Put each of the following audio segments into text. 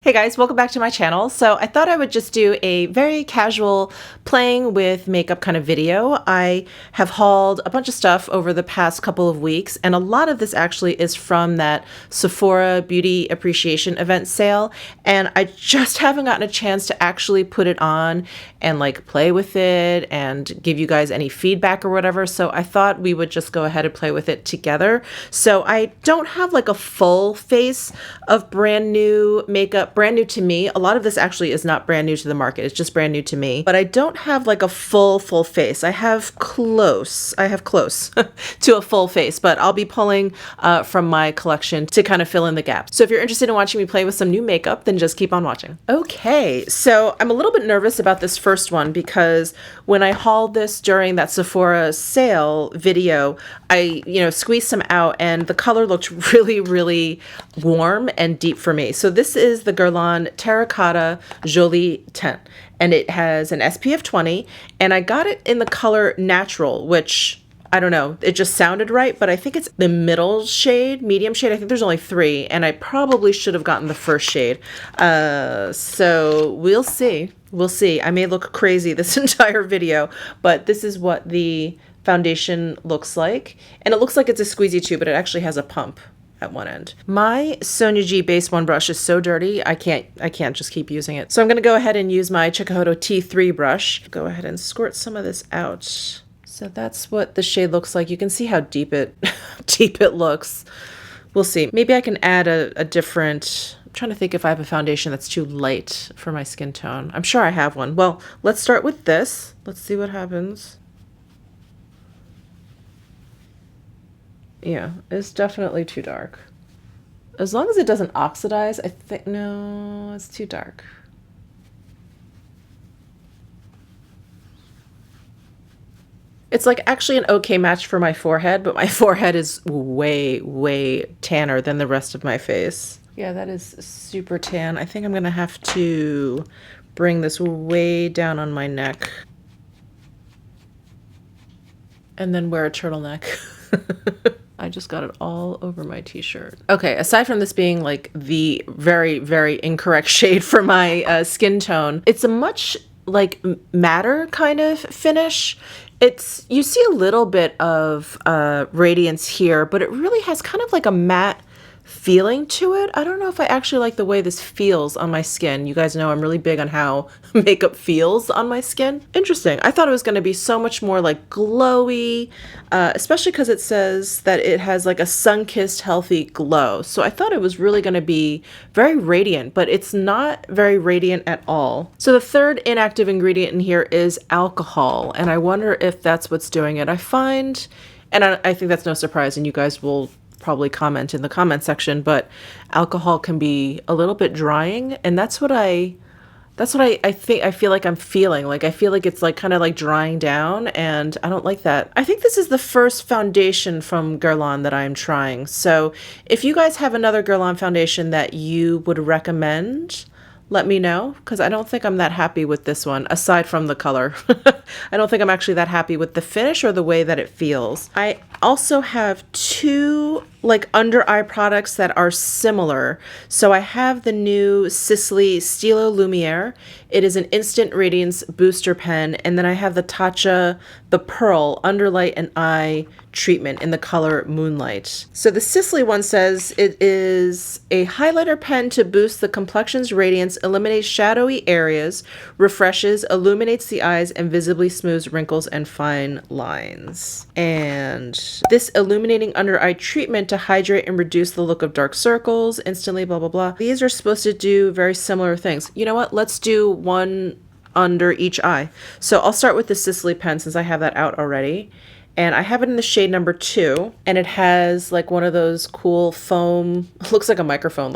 Hey guys, welcome back to my channel. So I thought I would just do a very casual playing with makeup kind of video. I have hauled a bunch of stuff over the past couple of weeks, and a lot of this actually is from that Sephora Beauty Appreciation event sale, and I just haven't gotten a chance to actually put it on and like play with it and give you guys any feedback or whatever. So I thought we would just go ahead and play with it together. So I don't have like a full face of brand new makeup, brand new to me. A lot of this actually is not brand new to the market. It's just brand new to me. But I don't have like a full face. I have close to a full face, but I'll be pulling from my collection to kind of fill in the gaps. So if you're interested in watching me play with some new makeup, then just keep on watching. Okay, so I'm a little bit nervous about this first one because when I hauled this during that Sephora sale video, I, squeezed some out and the color looked really warm and deep for me. So this is the Guerlain Terracotta Jolie Tint, and it has an SPF 20, and I got it in the color Natural, which I don't know, it just sounded right, but I think it's the middle shade, medium shade. I think there's only 3, and I probably should have gotten the first shade. So we'll see. We'll see. I may look crazy this entire video, but this is what the foundation looks like. And it looks like it's a squeezy tube, but it actually has a pump at one end. My Sonia G Base 1 brush is so dirty, I can't just keep using it. So I'm gonna go ahead and use my Chikuhodo T3 brush. Go ahead and squirt some of this out. So that's what the shade looks like. You can see how deep it looks. We'll see. Maybe I can add a different, I'm trying to think if I have a foundation that's too light for my skin tone. I'm sure I have one. Well, let's start with this. Let's see what happens. Yeah, it's definitely too dark. As long as it doesn't oxidize, I think, no, it's too dark. It's like actually an okay match for my forehead, but my forehead is way tanner than the rest of my face. Yeah, that is super tan. I think I'm gonna have to bring this way down on my neck and then wear a turtleneck. I just got it all over my t-shirt. Okay, aside from this being like the very incorrect shade for my skin tone, it's a much like matter kind of finish. You see a little bit of radiance here, but it really has kind of like a matte feeling to it. I don't know if I actually like the way this feels on my skin. You guys know I'm really big on how makeup feels on my skin. Interesting. I thought it was going to be so much more like glowy, especially because it says that it has like a sun-kissed healthy glow. So I thought it was really going to be very radiant, but it's not very radiant at all. So the third inactive ingredient in here is alcohol, and I wonder if that's what's doing it. I find, and I think that's no surprise, and you guys will probably comment in the comment section, but alcohol can be a little bit drying, and that's what I feel like I'm feeling. Like I feel like it's like kind of like drying down, and I don't like that. I think this is the first foundation from Guerlain that I'm trying. So if you guys have another Guerlain foundation that you would recommend, let me know, because I don't think I'm that happy with this one, aside from the color. I don't think I'm actually that happy with the finish or the way that it feels. I also have 2 like under eye products that are similar. So I have the new Cicely Stilo Lumiere. It is an instant radiance booster pen, and then I have the Tatcha The Pearl Underlight and Eye treatment in the color Moonlight. So the Cicely one says it is a highlighter pen to boost the complexion's radiance, eliminates shadowy areas, refreshes, illuminates the eyes, and visibly smooths wrinkles and fine lines. And this illuminating under eye treatment to hydrate and reduce the look of dark circles instantly, blah blah blah. These are supposed to do very similar things. You know what? Let's do one under each eye. So I'll start with the Cicely pen since I have that out already. And I have it in the shade number 2, and it has like one of those cool foam, looks like a microphone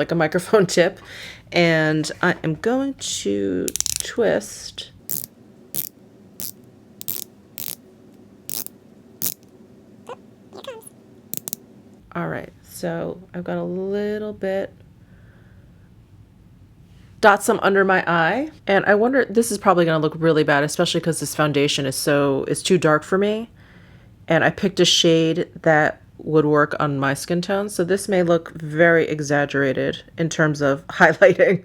tip. And I am going to twist. All right, so I've got a little bit, dot some under my eye, and I wonder, this is probably gonna look really bad, especially because this foundation is too dark for me. And I picked a shade that would work on my skin tone. So this may look very exaggerated in terms of highlighting.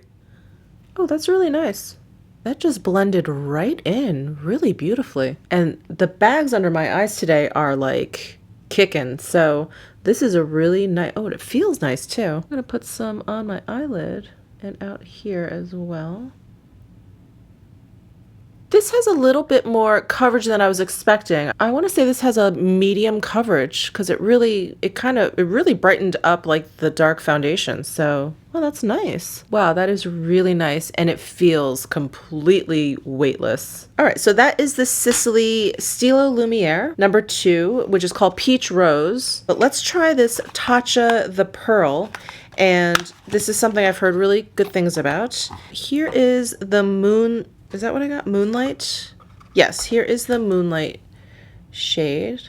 Oh, that's really nice. That just blended right in really beautifully. And the bags under my eyes today are like kicking. So this is a really nice, oh, and it feels nice too. I'm gonna put some on my eyelid and out here as well. This has a little bit more coverage than I was expecting. I want to say this has a medium coverage because it really brightened up like the dark foundation. So, well, that's nice. Wow, that is really nice. And it feels completely weightless. All right, so that is the Cicely Stilo Lumiere number 2, which is called Peach Rose. But let's try this Tatcha The Pearl. And this is something I've heard really good things about. Here is the moon. Is that what I got? Moonlight? Yes, here is the Moonlight shade.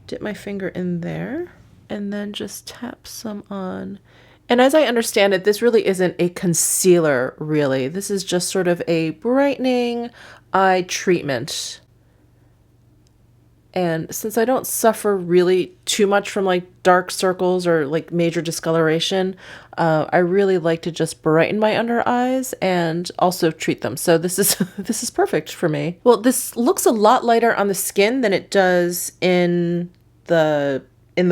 Dip my finger in there and then just tap some on. And as I understand it, this really isn't a concealer, really. This is just sort of a brightening eye treatment. And since I don't suffer really too much from like dark circles or like major discoloration, I really like to just brighten my under eyes and also treat them. So this is this is perfect for me. Well, this looks a lot lighter on the skin than it does in the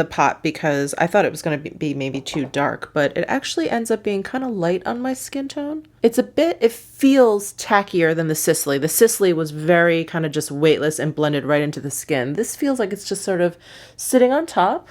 pot because I thought it was going to be maybe too dark, but it actually ends up being kind of light on my skin tone. It feels tackier than the Cicely. The Cicely was very kind of just weightless and blended right into the skin. This feels like it's just sort of sitting on top.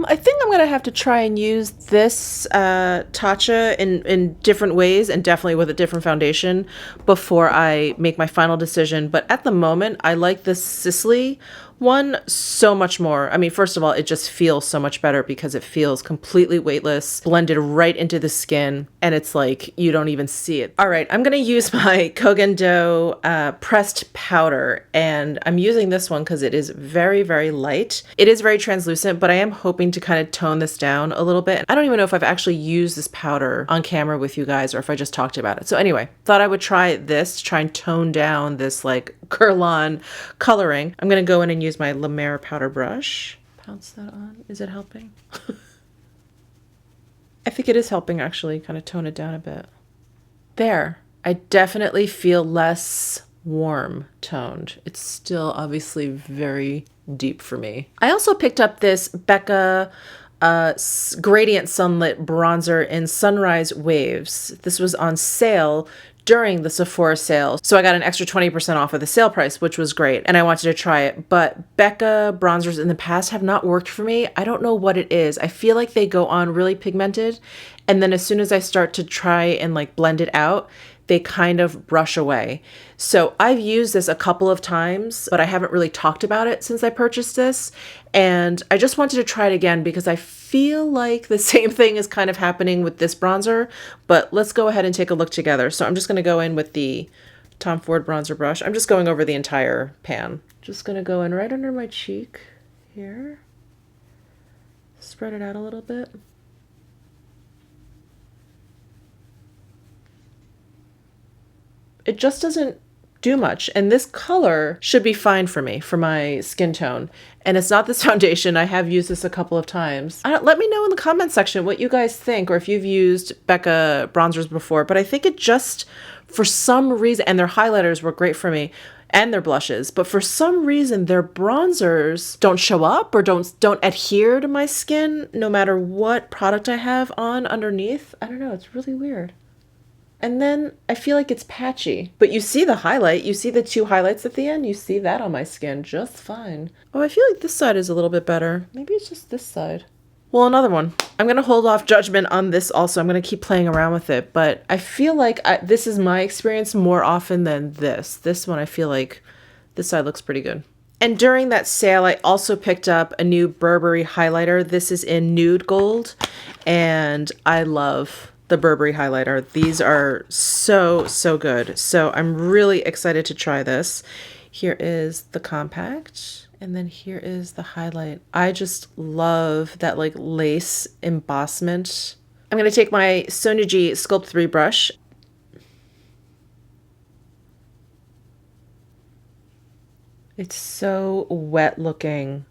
I think I'm going to have to try and use this Tatcha in different ways and definitely with a different foundation before I make my final decision. But at the moment, I like this Cicely one so much more. I mean, first of all, it just feels so much better because it feels completely weightless, blended right into the skin, and it's like you don't even see it. All right, I'm going to use my Kogan Do pressed powder, and I'm using this one because it is very, very light. It is very translucent, but I am hoping to kind of tone this down a little bit. I don't even know if I've actually used this powder on camera with you guys or if I just talked about it. So anyway, thought I would try this to try and tone down this like Guerlain coloring. I'm going to go in and use my Lumiere powder brush. Pounce that on. Is it helping? I think it is helping actually kind of tone it down a bit. There. I definitely feel less warm toned. It's still obviously very deep for me. I also picked up this Becca Gradient Sunlit Bronzer in Sunrise Waves. This was on sale during the Sephora sale. So I got an extra 20% off of the sale price, which was great. And I wanted to try it. But Becca bronzers in the past have not worked for me. I don't know what it is. I feel like they go on really pigmented. And then as soon as I start to try and like blend it out, they kind of brush away. So I've used this a couple of times, but I haven't really talked about it since I purchased this. And I just wanted to try it again because I feel like the same thing is kind of happening with this bronzer, but let's go ahead and take a look together. So I'm just going to go in with the Tom Ford bronzer brush. I'm just going over the entire pan. Just going to go in right under my cheek here. Spread it out a little bit. It just doesn't do much. And this color should be fine for me, for my skin tone. And it's not this foundation. I have used this a couple of times. Let me know in the comment section what you guys think, or if you've used Becca bronzers before. But I think it just, for some reason, and their highlighters were great for me, and their blushes, but for some reason their bronzers don't show up or don't adhere to my skin no matter what product I have on underneath. I don't know, it's really weird. And then I feel like it's patchy, but you see the highlight, you see the 2 highlights at the end, you see that on my skin just fine. Oh, I feel like this side is a little bit better. Maybe it's just this side. Well, another one. I'm going to hold off judgment on this also. I'm going to keep playing around with it, but I feel like this is my experience more often than this. This one, I feel like this side looks pretty good. And during that sale, I also picked up a new Burberry highlighter. This is in nude gold, and I love the Burberry highlighter. These are so, so good. So I'm really excited to try this. Here is the compact, and then here is the highlight. I just love that like lace embossment. I'm going to take my Sonuji Sculpt 3 brush. It's so wet looking.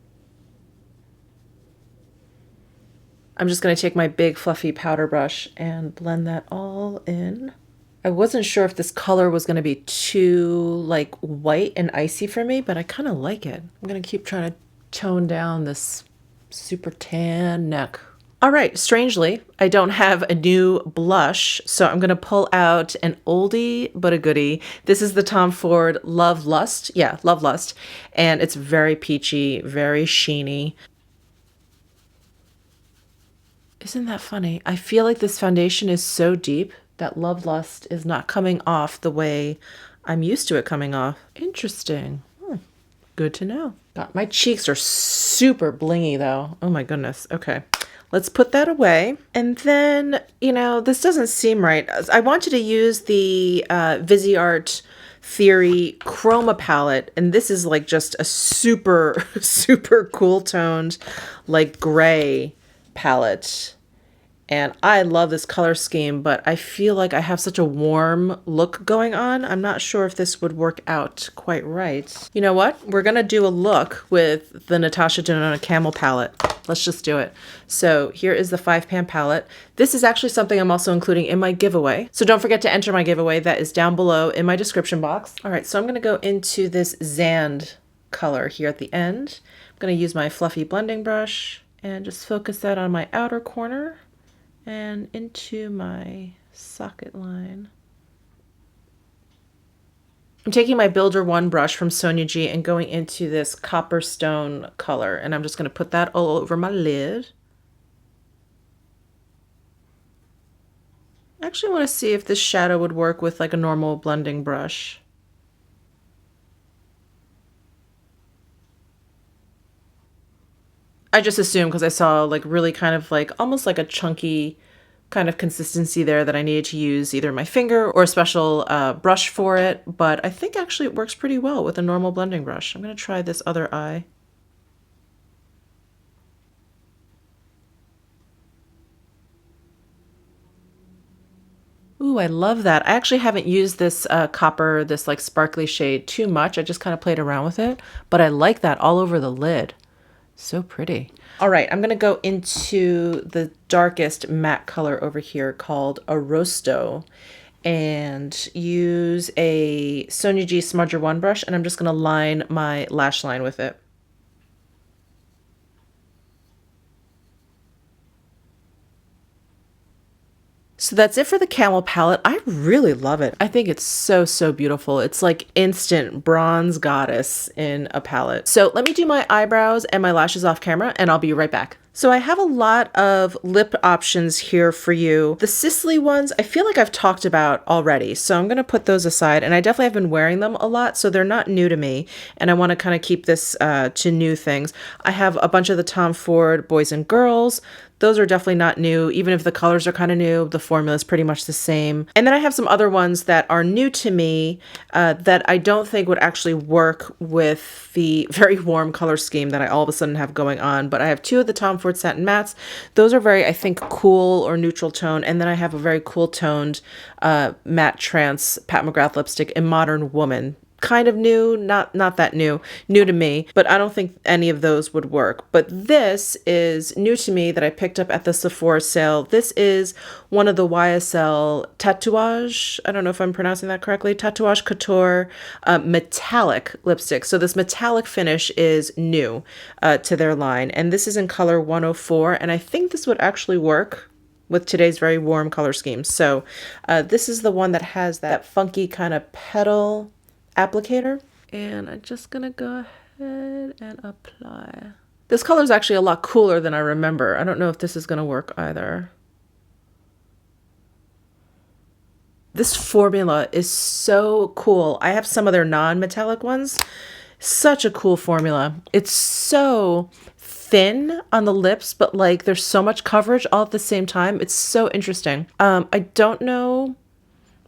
I'm just going to take my big fluffy powder brush and blend that all in. I wasn't sure if this color was going to be too like white and icy for me, but I kind of like it. I'm going to keep trying to tone down this super tan neck. All right, strangely, I don't have a new blush, so I'm going to pull out an oldie but a goodie. This is the Tom Ford Love Lust. Yeah, Love Lust. And it's very peachy, very sheeny. Isn't that funny? I feel like this foundation is so deep that Love Lust is not coming off the way I'm used to it coming off. Interesting. Good to know. God, my cheeks are super blingy though. Oh my goodness. Okay. Let's put that away. And then, you know, this doesn't seem right. I wanted to use the Viseart Theory Chroma palette. And this is like just a super, super cool toned, like gray palette. And I love this color scheme, but I feel like I have such a warm look going on. I'm not sure if this would work out quite right. You know what? We're going to do a look with the Natasha Denona Camel Palette. Let's just do it. So here is the 5-pan palette. This is actually something I'm also including in my giveaway. So don't forget to enter my giveaway. That is down below in my description box. All right, so I'm going to go into this Zand color here at the end. I'm going to use my fluffy blending brush and just focus that on my outer corner and into my socket line. I'm taking my Builder 1 brush from Sonia G and going into this copper stone color, and I'm just going to put that all over my lid. I actually want to see if this shadow would work with like a normal blending brush. I just assumed because I saw like really kind of like almost like a chunky kind of consistency there that I needed to use either my finger or a special brush for it. But I think actually it works pretty well with a normal blending brush. I'm going to try this other eye. Ooh, I love that. I actually haven't used this copper, this like sparkly shade too much. I just kind of played around with it, but I like that all over the lid. So pretty. All right, I'm going to go into the darkest matte color over here called Arrosto and use a Sonia G Smudger 1 brush, and I'm just going to line my lash line with it. So that's it for the Camel palette. I really love it. I think it's so, so beautiful. It's like instant bronze goddess in a palette. So let me do my eyebrows and my lashes off camera and I'll be right back. So I have a lot of lip options here for you. The Cicely ones, I feel like I've talked about already. So I'm going to put those aside, and I definitely have been wearing them a lot. So they're not new to me. And I want to kind of keep this to new things. I have a bunch of the Tom Ford Boys and Girls. Those are definitely not new. Even if the colors are kind of new, the formula is pretty much the same. And then I have some other ones that are new to me that I don't think would actually work with the very warm color scheme that I all of a sudden have going on. But I have 2 of the Tom Ford Satin Mattes. Those are very, I think, cool or neutral tone. And then I have a very cool toned matte trance Pat McGrath lipstick in Modern Woman. Kind of new, not that new to me, but I don't think any of those would work. But this is new to me that I picked up at the Sephora sale. This is one of the YSL Tatouage, I don't know if I'm pronouncing that correctly, Tatouage Couture metallic lipstick. So this metallic finish is new to their line, and this is in color 104, and I think this would actually work with today's very warm color scheme. So this is the one that has that funky kind of petal applicator, and I'm just gonna go ahead and apply. This color is actually a lot cooler than I remember. I don't know if this is gonna work either. This formula is so cool. I have some of their non-metallic ones. Such a cool formula. It's so thin on the lips, but like there's so much coverage all at the same time. It's so interesting. I don't know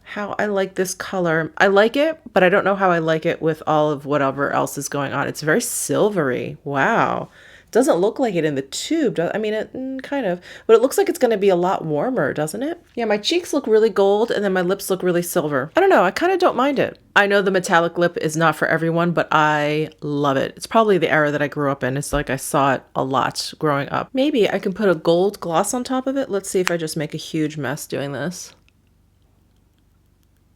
how I like this color. I like it, but I don't know how I like it with all of whatever else is going on. It's very silvery. Wow. Doesn't look like it in the tube. I mean, it kind of, but it looks like it's going to be a lot warmer, doesn't it? Yeah, my cheeks look really gold and then my lips look really silver. I don't know. I kind of don't mind it. I know the metallic lip is not for everyone, but I love it. It's probably the era that I grew up in. It's like I saw it a lot growing up. Maybe I can put a gold gloss on top of it. Let's see if I just make a huge mess doing this.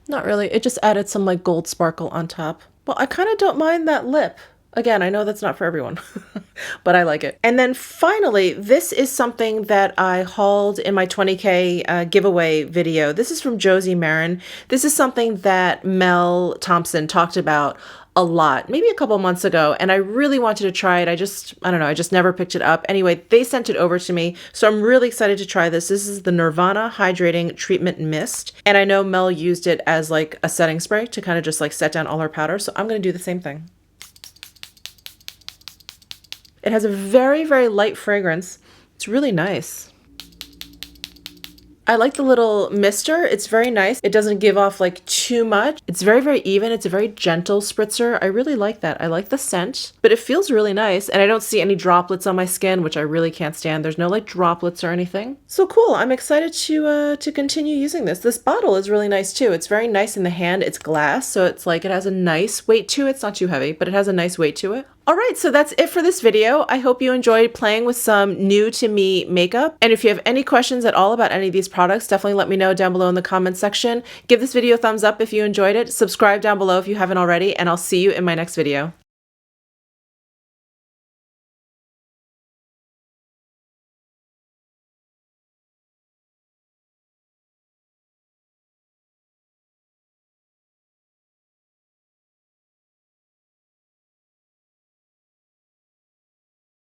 Not really. It just added some like gold sparkle on top. Well, I kind of don't mind that lip. Again, I know that's not for everyone, but I like it. And then finally, this is something that I hauled in my 20K giveaway video. This is from Josie Marin. This is something that Mel Thompson talked about a lot, maybe a couple months ago, and I really wanted to try it. I don't know, I just never picked it up. Anyway, they sent it over to me, so I'm really excited to try this. This is the Nirvana Hydrating Treatment Mist, and I know Mel used it as like a setting spray to kind of just like set down all her powder, so I'm gonna do the same thing. It has a very, very light fragrance. It's really nice. I like the little mister. It's very nice. It doesn't give off like too much. It's very, very even. It's a very gentle spritzer. I really like that. I like the scent, but it feels really nice. And I don't see any droplets on my skin, which I really can't stand. There's no like droplets or anything. So cool. I'm excited to continue using this. This bottle is really nice too. It's very nice in the hand. It's glass, so it's like it has a nice weight to it. It's not too heavy, but it has a nice weight to it. All right, so that's it for this video. I hope you enjoyed playing with some new to me makeup. And if you have any questions at all about any of these products, definitely let me know down below in the comments section. Give this video a thumbs up if you enjoyed it. Subscribe down below if you haven't already, and I'll see you in my next video.